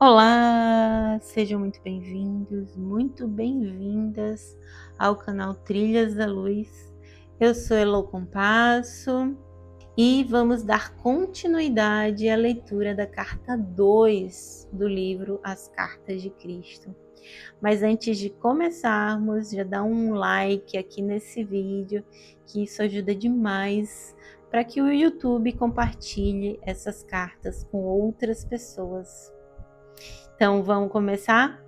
Olá, sejam muito bem-vindos, muito bem-vindas ao canal Trilhas da Luz. Eu sou Elo Compasso e vamos dar continuidade à leitura da carta 2 do livro As Cartas de Cristo. Mas antes de começarmos, já dá um like aqui nesse vídeo, que isso ajuda demais para que o YouTube compartilhe essas cartas com outras pessoas. Então, vamos começar?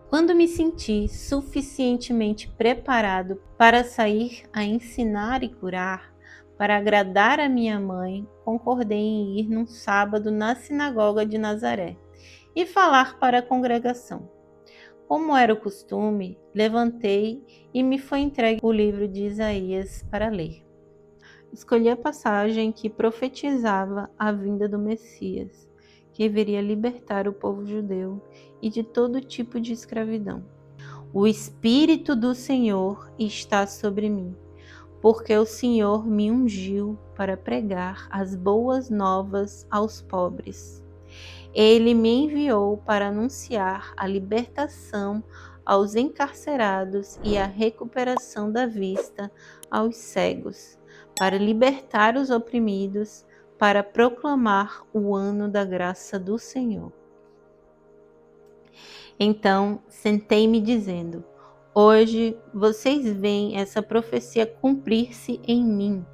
Quando me senti suficientemente preparado para sair a ensinar e curar, para agradar a minha mãe, concordei em ir num sábado na sinagoga de Nazaré e falar para a congregação. Como era o costume, levantei e me foi entregue o livro de Isaías para ler. Escolhi a passagem que profetizava a vinda do Messias, que viria libertar o povo judeu e de todo tipo de escravidão. O Espírito do Senhor está sobre mim, porque o Senhor me ungiu para pregar as boas novas aos pobres. Ele me enviou para anunciar a libertação aos encarcerados e a recuperação da vista aos cegos, para libertar os oprimidos, para proclamar o ano da graça do Senhor. Então sentei-me dizendo: hoje vocês veem essa profecia cumprir-se em mim.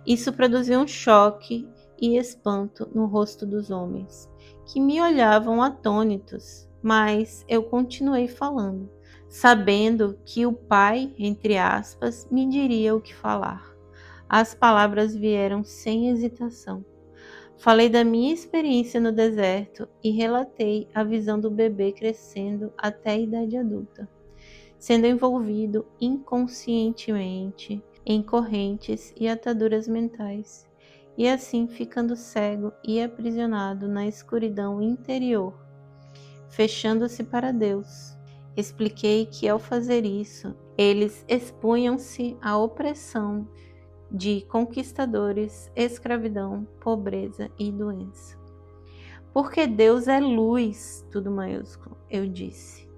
Isso produziu um choque e espanto no rosto dos homens, que me olhavam atônitos, mas eu continuei falando, sabendo que o Pai, entre aspas, me diria o que falar. As palavras vieram sem hesitação. Falei da minha experiência no deserto e relatei a visão do bebê crescendo até a idade adulta, sendo envolvido inconscientemente em correntes e ataduras mentais, e assim ficando cego e aprisionado na escuridão interior, fechando-se para Deus. Expliquei que ao fazer isso, eles expunham-se à opressão de conquistadores, escravidão, pobreza e doença. Porque Deus é luz, tudo maiúsculo, eu disse.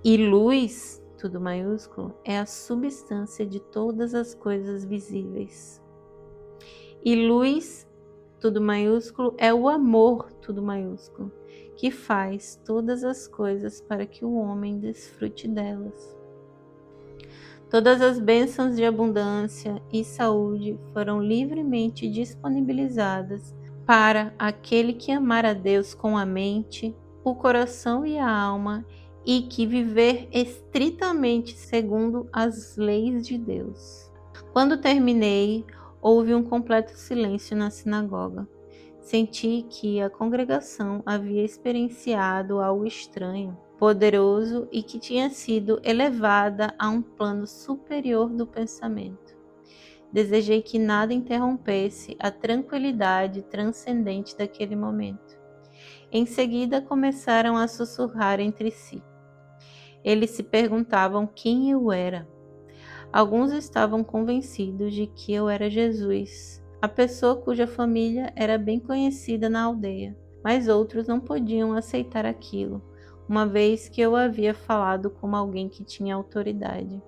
E luz, tudo maiúsculo, é a substância de todas as coisas visíveis. E luz, tudo maiúsculo, é o amor, tudo maiúsculo, que faz todas as coisas para que o homem desfrute delas. Todas as bênçãos de abundância e saúde foram livremente disponibilizadas para aquele que amar a Deus com a mente, o coração e a alma e que viver estritamente segundo as leis de Deus. Quando terminei, houve um completo silêncio na sinagoga. Senti que a congregação havia experienciado algo estranho, poderoso e que tinha sido elevada a um plano superior do pensamento. Desejei que nada interrompesse a tranquilidade transcendente daquele momento. Em seguida começaram a sussurrar entre si. Eles se perguntavam quem eu era. Alguns estavam convencidos de que eu era Jesus, a pessoa cuja família era bem conhecida na aldeia, mas outros não podiam aceitar aquilo, uma vez que eu havia falado como alguém que tinha autoridade.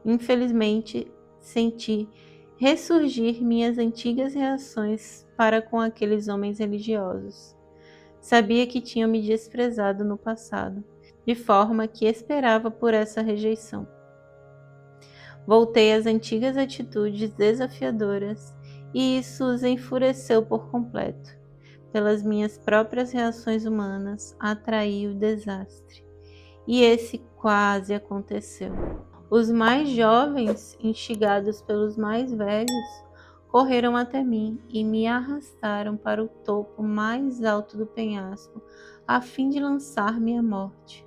Infelizmente, senti ressurgir minhas antigas reações para com aqueles homens religiosos. Sabia que tinham me desprezado no passado, de forma que esperava por essa rejeição. Voltei às antigas atitudes desafiadoras e isso os enfureceu por completo. Pelas minhas próprias reações humanas, atraí o desastre. E esse quase aconteceu. Os mais jovens, instigados pelos mais velhos, correram até mim e me arrastaram para o topo mais alto do penhasco, a fim de lançar-me à morte.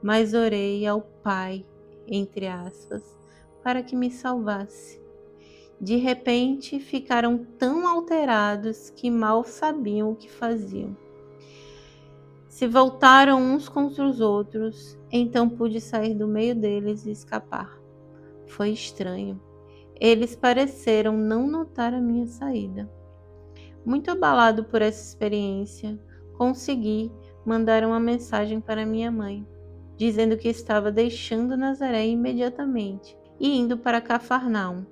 Mas orei ao Pai, entre aspas, para que me salvasse. De repente, ficaram tão alterados que mal sabiam o que faziam. Se voltaram uns contra os outros, então pude sair do meio deles e escapar. Foi estranho. Eles pareceram não notar a minha saída. Muito abalado por essa experiência, consegui mandar uma mensagem para minha mãe, dizendo que estava deixando Nazaré imediatamente e indo para Cafarnaum,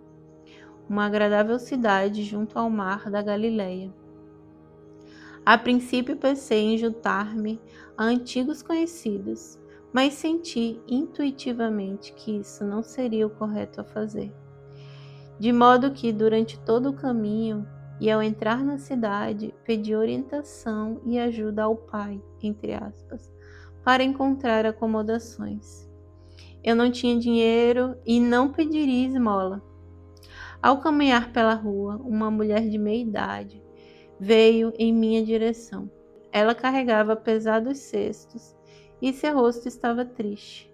uma agradável cidade junto ao mar da Galileia. A princípio pensei em juntar-me a antigos conhecidos, mas senti intuitivamente que isso não seria o correto a fazer. De modo que, durante todo o caminho e ao entrar na cidade, pedi orientação e ajuda ao pai, entre aspas, para encontrar acomodações. Eu não tinha dinheiro e não pediria esmola. Ao caminhar pela rua, uma mulher de meia idade veio em minha direção. Ela carregava pesados cestos e seu rosto estava triste.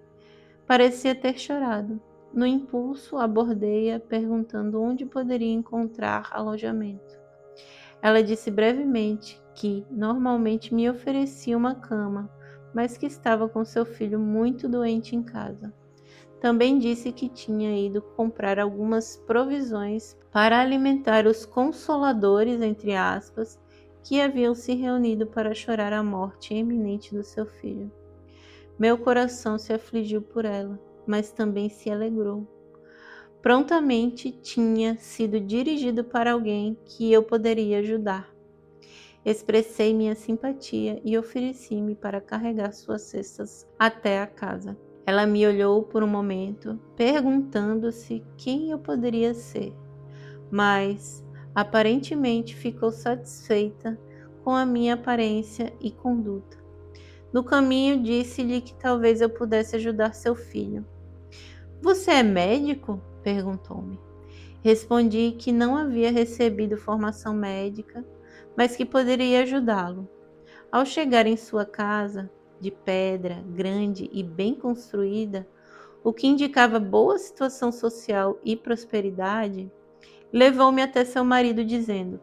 Parecia ter chorado. No impulso, abordei-a perguntando onde poderia encontrar alojamento. Ela disse brevemente que normalmente me oferecia uma cama, mas que estava com seu filho muito doente em casa. Também disse que tinha ido comprar algumas provisões para alimentar os consoladores, entre aspas, que haviam se reunido para chorar a morte iminente do seu filho. Meu coração se afligiu por ela, mas também se alegrou. Prontamente tinha sido dirigido para alguém que eu poderia ajudar. Expressei minha simpatia e ofereci-me para carregar suas cestas até a casa. Ela me olhou por um momento, perguntando-se quem eu poderia ser, mas aparentemente ficou satisfeita com a minha aparência e conduta. No caminho, disse-lhe que talvez eu pudesse ajudar seu filho. Você é médico? Perguntou-me. Respondi que não havia recebido formação médica, mas que poderia ajudá-lo. Ao chegar em sua casa, de pedra, grande e bem construída, o que indicava boa situação social e prosperidade, levou-me até seu marido dizendo: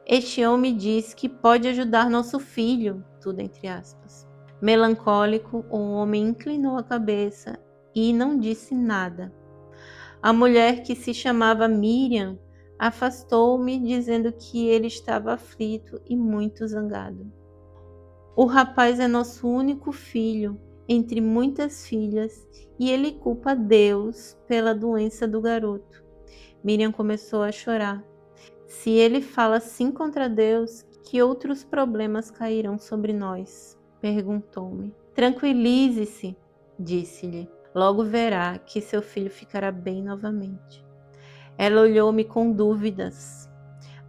"Este homem diz que pode ajudar nosso filho", tudo entre aspas. Melancólico, o homem inclinou a cabeça e não disse nada. A mulher, que se chamava Miriam, afastou-me, dizendo que ele estava aflito e muito zangado. "O rapaz é nosso único filho, entre muitas filhas, e ele culpa Deus pela doença do garoto." Miriam começou a chorar. "Se ele fala assim contra Deus, que outros problemas cairão sobre nós?" Perguntou-me. "Tranquilize-se", disse-lhe. "Logo verá que seu filho ficará bem novamente." Ela olhou-me com dúvidas,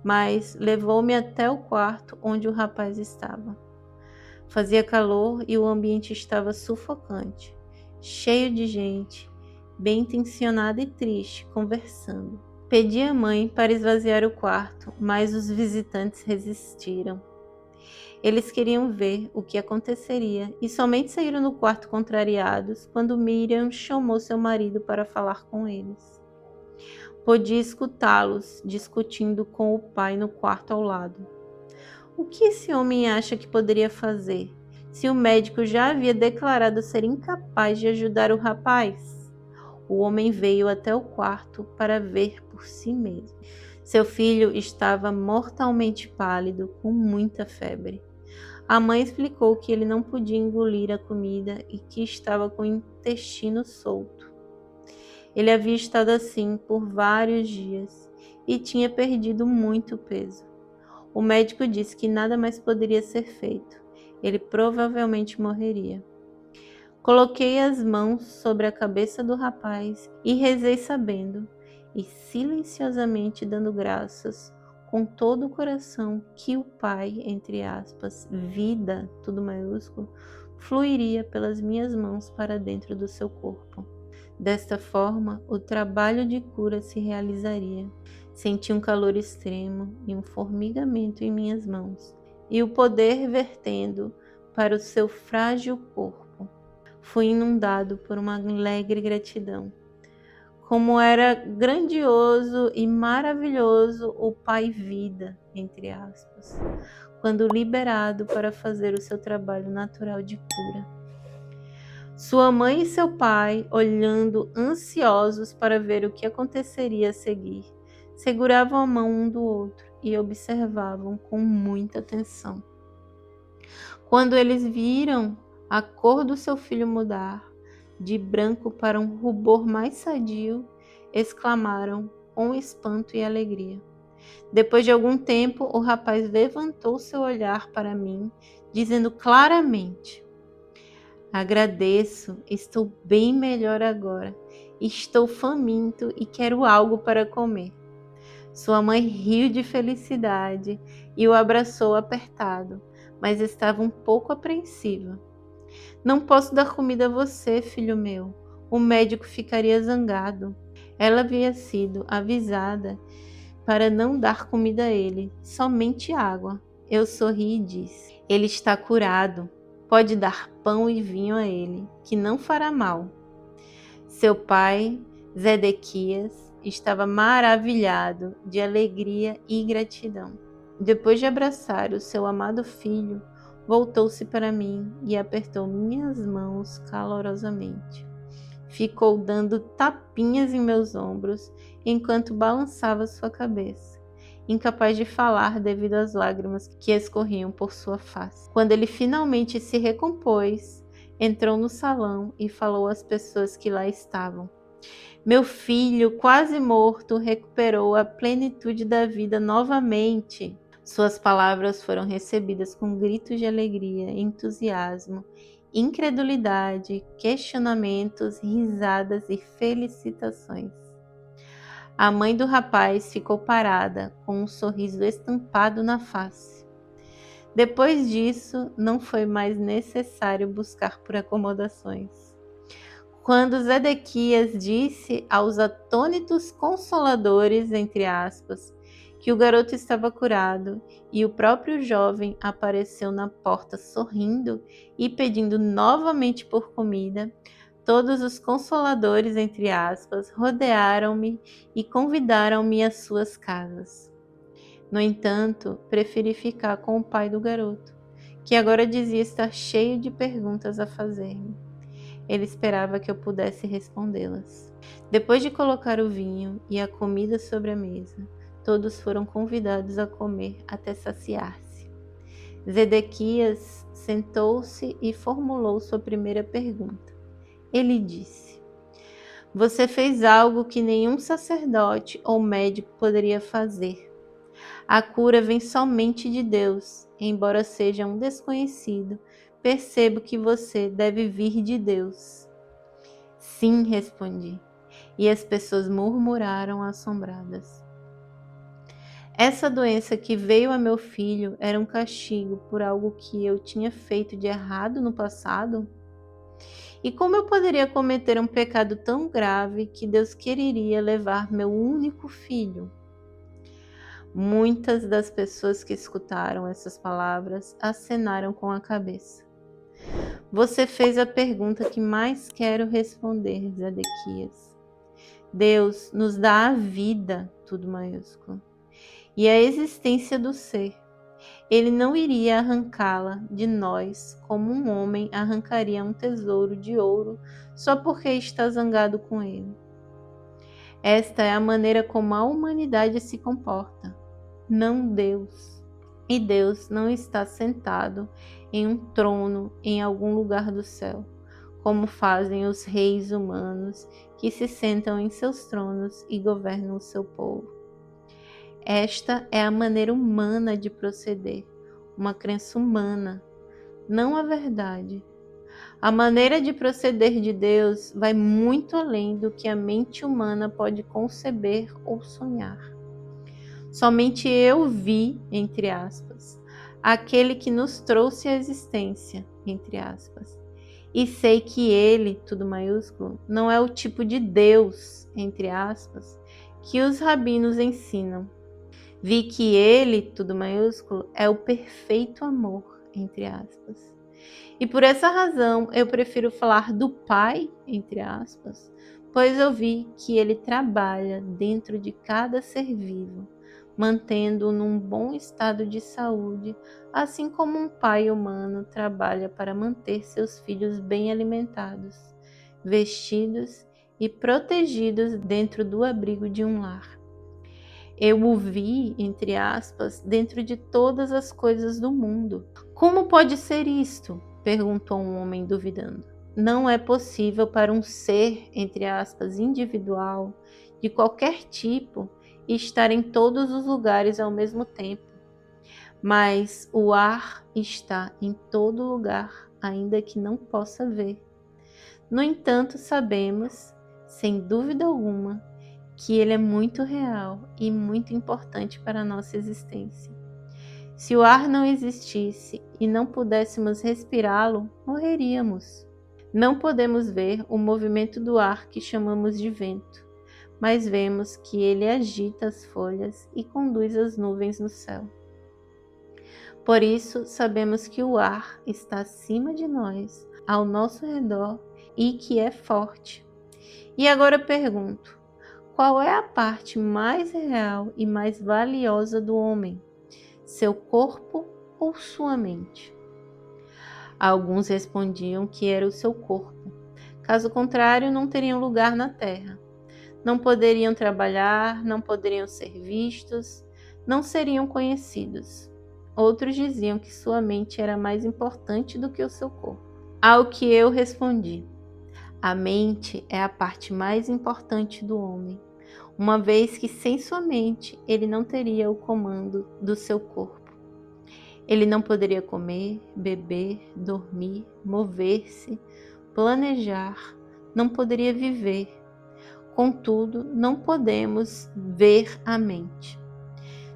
mas levou-me até o quarto onde o rapaz estava. Fazia calor e o ambiente estava sufocante, cheio de gente, bem intencionada e triste, conversando. Pedi à mãe para esvaziar o quarto, mas os visitantes resistiram. Eles queriam ver o que aconteceria e somente saíram do quarto contrariados quando Miriam chamou seu marido para falar com eles. Podia escutá-los discutindo com o pai no quarto ao lado. O que esse homem acha que poderia fazer, se o médico já havia declarado ser incapaz de ajudar o rapaz? O homem veio até o quarto para ver por si mesmo. Seu filho estava mortalmente pálido, com muita febre. A mãe explicou que ele não podia engolir a comida e que estava com o intestino solto. Ele havia estado assim por vários dias e tinha perdido muito peso. O médico disse que nada mais poderia ser feito. Ele provavelmente morreria. Coloquei as mãos sobre a cabeça do rapaz e rezei sabendo, e silenciosamente dando graças, com todo o coração, que o Pai, entre aspas, vida, tudo maiúsculo, fluiria pelas minhas mãos para dentro do seu corpo. Desta forma, o trabalho de cura se realizaria. Senti um calor extremo e um formigamento em minhas mãos, e o poder vertendo para o seu frágil corpo. Fui inundado por uma alegre gratidão. Como era grandioso e maravilhoso o Pai Vida, entre aspas, quando liberado para fazer o seu trabalho natural de cura. Sua mãe e seu pai, olhando ansiosos para ver o que aconteceria a seguir, seguravam a mão um do outro e observavam com muita atenção. Quando eles viram a cor do seu filho mudar de branco para um rubor mais sadio, exclamaram com espanto e alegria. Depois de algum tempo, o rapaz levantou seu olhar para mim, dizendo claramente: agradeço, estou bem melhor agora. Estou faminto e quero algo para comer. Sua mãe riu de felicidade e o abraçou apertado, mas estava um pouco apreensiva. Não posso dar comida a você, filho meu. O médico ficaria zangado. Ela havia sido avisada para não dar comida a ele, somente água. Eu sorri e disse: ele está curado. Pode dar pão e vinho a ele, que não fará mal. Seu pai, Zedequias, estava maravilhado de alegria e gratidão. Depois de abraçar o seu amado filho, voltou-se para mim e apertou minhas mãos calorosamente. Ficou dando tapinhas em meus ombros enquanto balançava sua cabeça, incapaz de falar devido às lágrimas que escorriam por sua face. Quando ele finalmente se recompôs, entrou no salão e falou às pessoas que lá estavam. Meu filho, quase morto, recuperou a plenitude da vida novamente. Suas palavras foram recebidas com gritos de alegria, entusiasmo, incredulidade, questionamentos, risadas e felicitações. A mãe do rapaz ficou parada, com um sorriso estampado na face. Depois disso, não foi mais necessário buscar por acomodações. Quando Zedequias disse aos atônitos consoladores, entre aspas, que o garoto estava curado e o próprio jovem apareceu na porta sorrindo e pedindo novamente por comida, todos os consoladores, entre aspas, rodearam-me e convidaram-me às suas casas. No entanto, preferi ficar com o pai do garoto, que agora dizia estar cheio de perguntas a fazer-me. Ele esperava que eu pudesse respondê-las. Depois de colocar o vinho e a comida sobre a mesa, todos foram convidados a comer até saciar-se. Zedequias sentou-se e formulou sua primeira pergunta. Ele disse: você fez algo que nenhum sacerdote ou médico poderia fazer. A cura vem somente de Deus. Embora seja um desconhecido, percebo que você deve vir de Deus. Sim, respondi, e as pessoas murmuraram assombradas. Essa doença que veio a meu filho era um castigo por algo que eu tinha feito de errado no passado? E como eu poderia cometer um pecado tão grave que Deus quereria levar meu único filho? Muitas das pessoas que escutaram essas palavras acenaram com a cabeça. Você fez a pergunta que mais quero responder, Zedequias. Deus nos dá a vida, tudo maiúsculo, e a existência do ser. Ele não iria arrancá-la de nós como um homem arrancaria um tesouro de ouro só porque está zangado com ele. Esta é a maneira como a humanidade se comporta, não Deus. E Deus não está sentado em um trono em algum lugar do céu, como fazem os reis humanos que se sentam em seus tronos e governam o seu povo. Esta é a maneira humana de proceder, uma crença humana, não a verdade. A maneira de proceder de Deus vai muito além do que a mente humana pode conceber ou sonhar. Somente eu vi, entre aspas, aquele que nos trouxe a existência, entre aspas. E sei que ele, tudo maiúsculo, não é o tipo de Deus, entre aspas, que os rabinos ensinam. Vi que ele, tudo maiúsculo, é o perfeito amor, entre aspas. E por essa razão eu prefiro falar do Pai, entre aspas, pois eu vi que ele trabalha dentro de cada ser vivo, mantendo-o num bom estado de saúde, assim como um pai humano trabalha para manter seus filhos bem alimentados, vestidos e protegidos dentro do abrigo de um lar. Eu o vi, entre aspas, dentro de todas as coisas do mundo. Como pode ser isto? Perguntou um homem duvidando. Não é possível para um ser, entre aspas, individual, de qualquer tipo, estar em todos os lugares ao mesmo tempo. Mas o ar está em todo lugar, ainda que não possa ver. No entanto, sabemos, sem dúvida alguma, que ele é muito real e muito importante para a nossa existência. Se o ar não existisse e não pudéssemos respirá-lo, morreríamos. Não podemos ver o movimento do ar que chamamos de vento, mas vemos que ele agita as folhas e conduz as nuvens no céu. Por isso, sabemos que o ar está acima de nós, ao nosso redor, e que é forte. E agora pergunto: qual é a parte mais real e mais valiosa do homem? Seu corpo ou sua mente? Alguns respondiam que era o seu corpo. Caso contrário, não teriam lugar na terra. Não poderiam trabalhar, não poderiam ser vistos, não seriam conhecidos. Outros diziam que sua mente era mais importante do que o seu corpo. Ao que eu respondi: a mente é a parte mais importante do homem, uma vez que sem sua mente ele não teria o comando do seu corpo. Ele não poderia comer, beber, dormir, mover-se, planejar, não poderia viver. Contudo, não podemos ver a mente.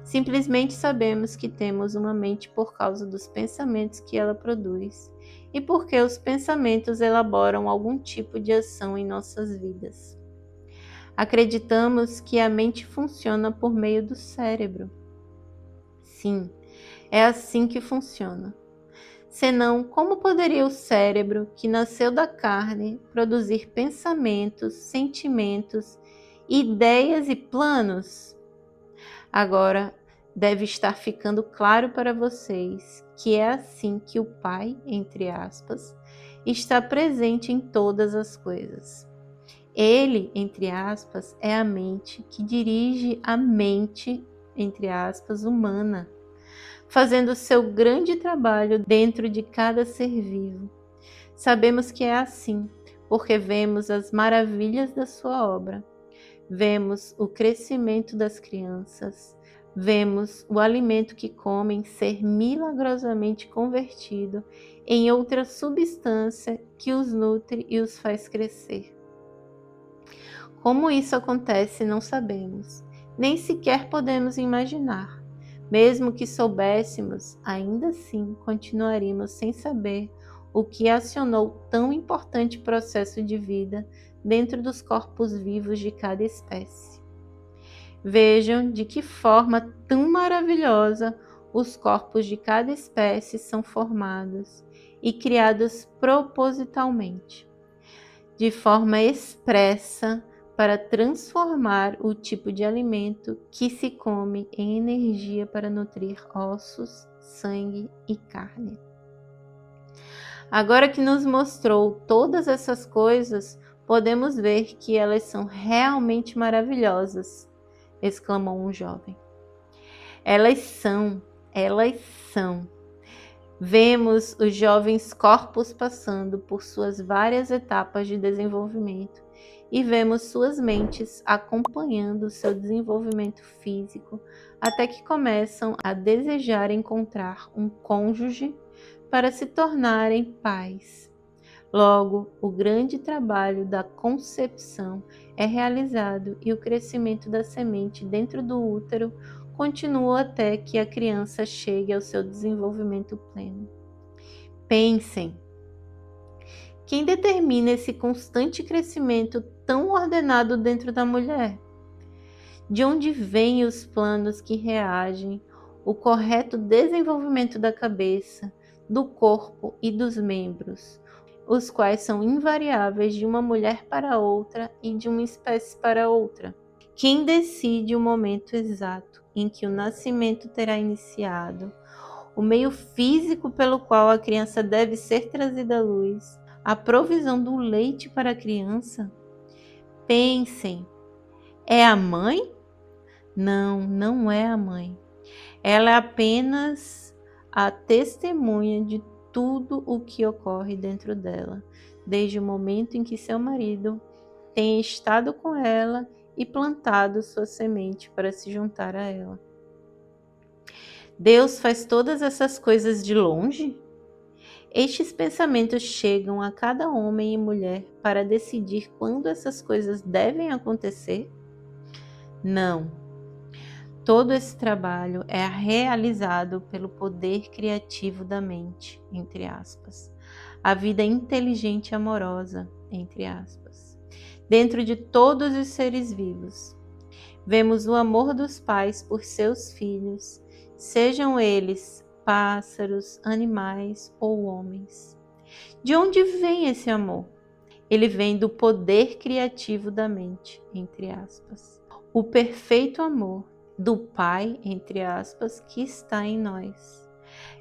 Simplesmente sabemos que temos uma mente por causa dos pensamentos que ela produz e porque os pensamentos elaboram algum tipo de ação em nossas vidas. Acreditamos que a mente funciona por meio do cérebro. Sim, é assim que funciona. Senão, como poderia o cérebro, que nasceu da carne, produzir pensamentos, sentimentos, ideias e planos? Agora, deve estar ficando claro para vocês que é assim que o Pai, entre aspas, está presente em todas as coisas. Ele, entre aspas, é a mente que dirige a mente, entre aspas, humana, fazendo o seu grande trabalho dentro de cada ser vivo. Sabemos que é assim, porque vemos as maravilhas da sua obra, vemos o crescimento das crianças, vemos o alimento que comem ser milagrosamente convertido em outra substância que os nutre e os faz crescer. Como isso acontece, não sabemos, nem sequer podemos imaginar. Mesmo que soubéssemos, ainda assim continuaríamos sem saber o que acionou tão importante processo de vida dentro dos corpos vivos de cada espécie. Vejam de que forma tão maravilhosa os corpos de cada espécie são formados e criados propositalmente, de forma expressa, para transformar o tipo de alimento que se come em energia para nutrir ossos, sangue e carne. Agora que nos mostrou todas essas coisas, podemos ver que elas são realmente maravilhosas, exclamou um jovem. Elas são. Vemos os jovens corpos passando por suas várias etapas de desenvolvimento e vemos suas mentes acompanhando o seu desenvolvimento físico até que começam a desejar encontrar um cônjuge para se tornarem pais. Logo, o grande trabalho da concepção é realizado e o crescimento da semente dentro do útero continua até que a criança chegue ao seu desenvolvimento pleno. Pensem, quem determina esse constante crescimento tão ordenado dentro da mulher? De onde vêm os planos que reagem, o correto desenvolvimento da cabeça, do corpo e dos membros, os quais são invariáveis de uma mulher para outra e de uma espécie para outra. Quem decide o momento exato em que o nascimento terá iniciado, o meio físico pelo qual a criança deve ser trazida à luz, a provisão do leite para a criança? Pensem, é a mãe? Não, não é a mãe. Ela é apenas a testemunha de tudo o que ocorre dentro dela, desde o momento em que seu marido tem estado com ela e plantado sua semente para se juntar a ela. Deus faz todas essas coisas de longe? Estes pensamentos chegam a cada homem e mulher para decidir quando essas coisas devem acontecer? Não. Todo esse trabalho é realizado pelo poder criativo da mente, entre aspas, a vida inteligente e amorosa, entre aspas, dentro de todos os seres vivos. Vemos o amor dos pais por seus filhos, sejam eles pássaros, animais ou homens. De onde vem esse amor? Ele vem do poder criativo da mente, entre aspas. O perfeito amor do Pai, entre aspas, que está em nós.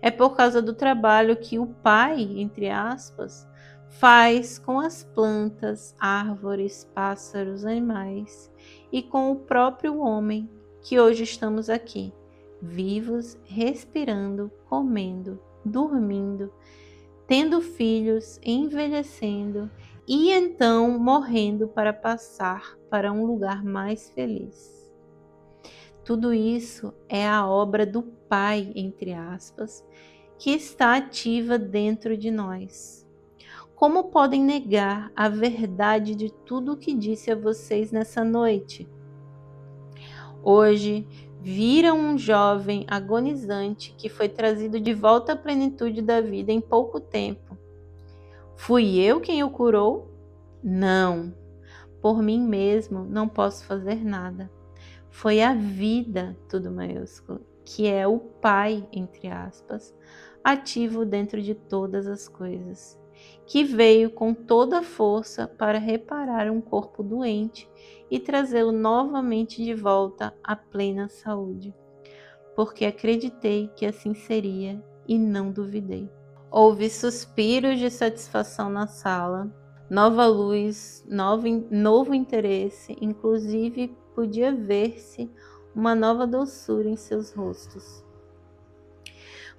É por causa do trabalho que o Pai, entre aspas, faz com as plantas, árvores, pássaros, animais e com o próprio homem que hoje estamos aqui, vivos, respirando, comendo, dormindo, tendo filhos, envelhecendo e então morrendo para passar para um lugar mais feliz. Tudo isso é a obra do Pai, entre aspas, que está ativa dentro de nós. Como podem negar a verdade de tudo o que disse a vocês nessa noite? Hoje, viram um jovem agonizante que foi trazido de volta à plenitude da vida em pouco tempo. Fui eu quem o curou? Não, por mim mesmo não posso fazer nada. Foi a vida, tudo maiúsculo, que é o Pai, entre aspas, ativo dentro de todas as coisas, que veio com toda a força para reparar um corpo doente e trazê-lo novamente de volta à plena saúde, porque acreditei que assim seria e não duvidei. Houve suspiros de satisfação na sala, nova luz, novo interesse, inclusive podia ver-se uma nova doçura em seus rostos.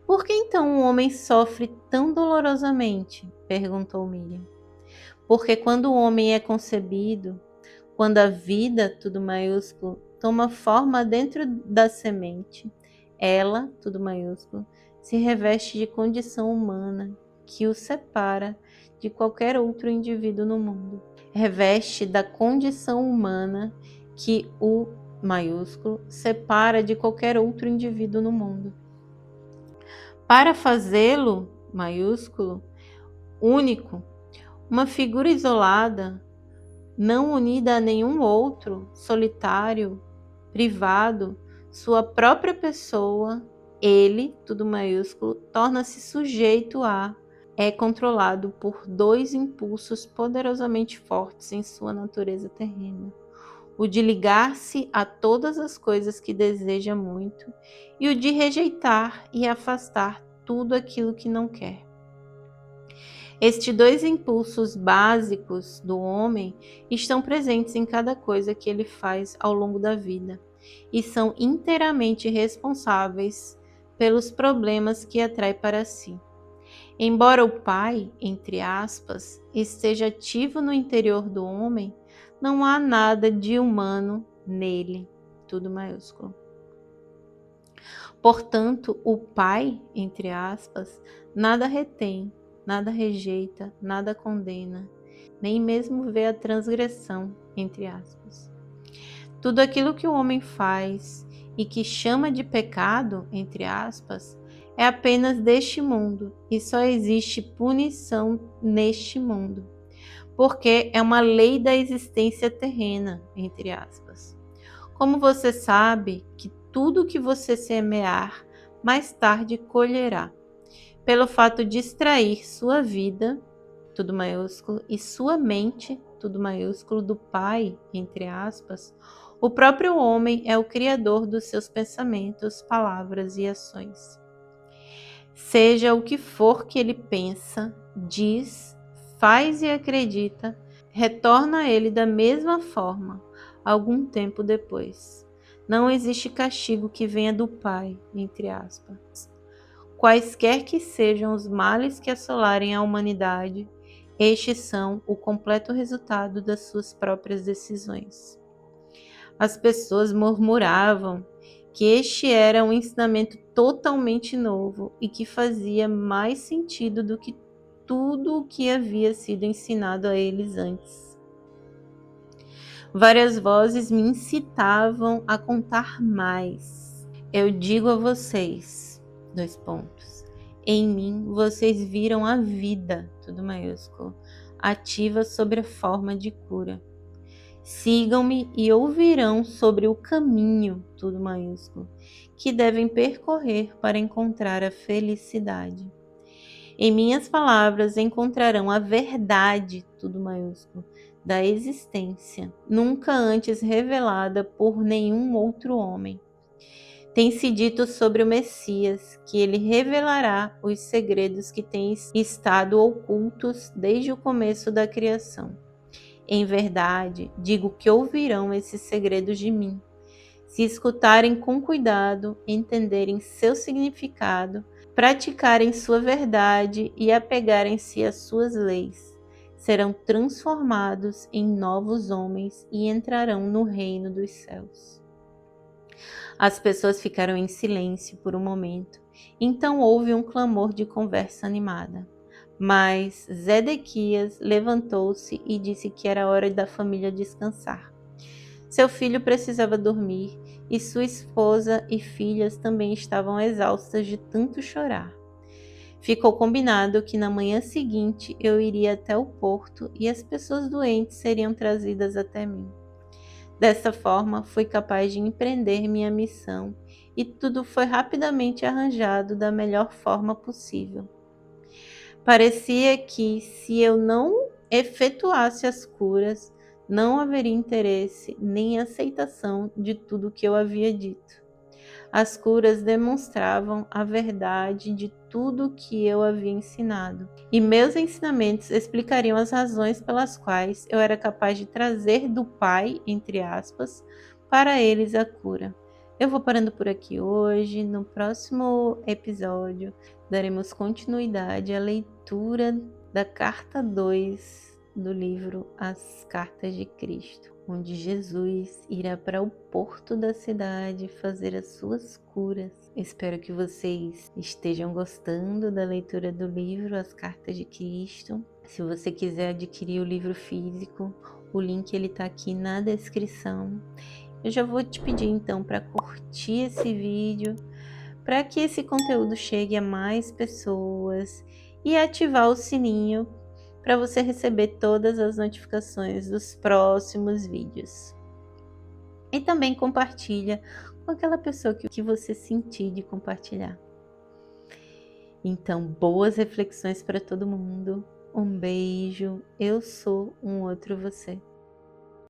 Por que então um homem sofre tão dolorosamente? Perguntou Miriam. Porque quando o homem é concebido, quando a vida, tudo maiúsculo, toma forma dentro da semente, ela, tudo maiúsculo, se reveste de condição humana que o separa de qualquer outro indivíduo no mundo. Reveste da condição humana que o maiúsculo separa de qualquer outro indivíduo no mundo. Para fazê-lo, maiúsculo, único, uma figura isolada, não unida a nenhum outro, solitário, privado, sua própria pessoa, ele, tudo maiúsculo, torna-se sujeito a, é controlado por dois impulsos poderosamente fortes em sua natureza terrena. O de ligar-se a todas as coisas que deseja muito e o de rejeitar e afastar tudo aquilo que não quer. Estes dois impulsos básicos do homem estão presentes em cada coisa que ele faz ao longo da vida e são inteiramente responsáveis pelos problemas que atrai para si. Embora o Pai, entre aspas, esteja ativo no interior do homem, não há nada de humano nele, tudo maiúsculo. Portanto, o Pai, entre aspas, nada retém, nada rejeita, nada condena, nem mesmo vê a transgressão, entre aspas. Tudo aquilo que o homem faz e que chama de pecado, entre aspas, é apenas deste mundo e só existe punição neste mundo, porque é uma lei da existência terrena, entre aspas. Como você sabe que tudo que você semear, mais tarde colherá, pelo fato de extrair sua vida tudo maiúsculo, e sua mente, tudo maiúsculo, do Pai, entre aspas, o próprio homem é o criador dos seus pensamentos, palavras e ações. Seja o que for que ele pensa, diz, faz e acredita, retorna a ele da mesma forma, algum tempo depois. Não existe castigo que venha do Pai, entre aspas. Quaisquer que sejam os males que assolarem a humanidade, estes são o completo resultado das suas próprias decisões. As pessoas murmuravam que este era um ensinamento totalmente novo e que fazia mais sentido do que tudo o que havia sido ensinado a eles antes. Várias vozes me incitavam a contar mais. Eu digo a vocês, em mim vocês viram a vida, tudo maiúsculo, ativa sobre a forma de cura. Sigam-me e ouvirão sobre o caminho, tudo maiúsculo, que devem percorrer para encontrar a felicidade. Em minhas palavras encontrarão a verdade, tudo maiúsculo, da existência, nunca antes revelada por nenhum outro homem. Tem-se dito sobre o Messias que ele revelará os segredos que têm estado ocultos desde o começo da criação. Em verdade, digo que ouvirão esses segredos de mim. Se escutarem com cuidado, entenderem seu significado, praticarem sua verdade e apegarem-se às suas leis, serão transformados em novos homens e entrarão no reino dos céus. As pessoas ficaram em silêncio por um momento, então houve um clamor de conversa animada. Mas Zedequias levantou-se e disse que era hora da família descansar. Seu filho precisava dormir e sua esposa e filhas também estavam exaustas de tanto chorar. Ficou combinado que na manhã seguinte eu iria até o porto e as pessoas doentes seriam trazidas até mim. Dessa forma, fui capaz de empreender minha missão e tudo foi rapidamente arranjado da melhor forma possível. Parecia que, se eu não efetuasse as curas, não haveria interesse nem aceitação de tudo o que eu havia dito. As curas demonstravam a verdade de tudo o que eu havia ensinado, e meus ensinamentos explicariam as razões pelas quais eu era capaz de trazer do Pai, entre aspas, para eles a cura. Eu vou parando por aqui hoje. No próximo episódio, daremos continuidade à leitura da carta 2 do livro As Cartas de Cristo, onde Jesus irá para o porto da cidade fazer as suas curas. Espero que vocês estejam gostando da leitura do livro As Cartas de Cristo. Se você quiser adquirir o livro físico, o link está aqui na descrição. Eu já vou te pedir então para curtir esse vídeo, para que esse conteúdo chegue a mais pessoas, e ativar o sininho para você receber todas as notificações dos próximos vídeos. E também compartilha com aquela pessoa que você sentir de compartilhar. Então, boas reflexões para todo mundo. Um beijo. Eu sou um outro você.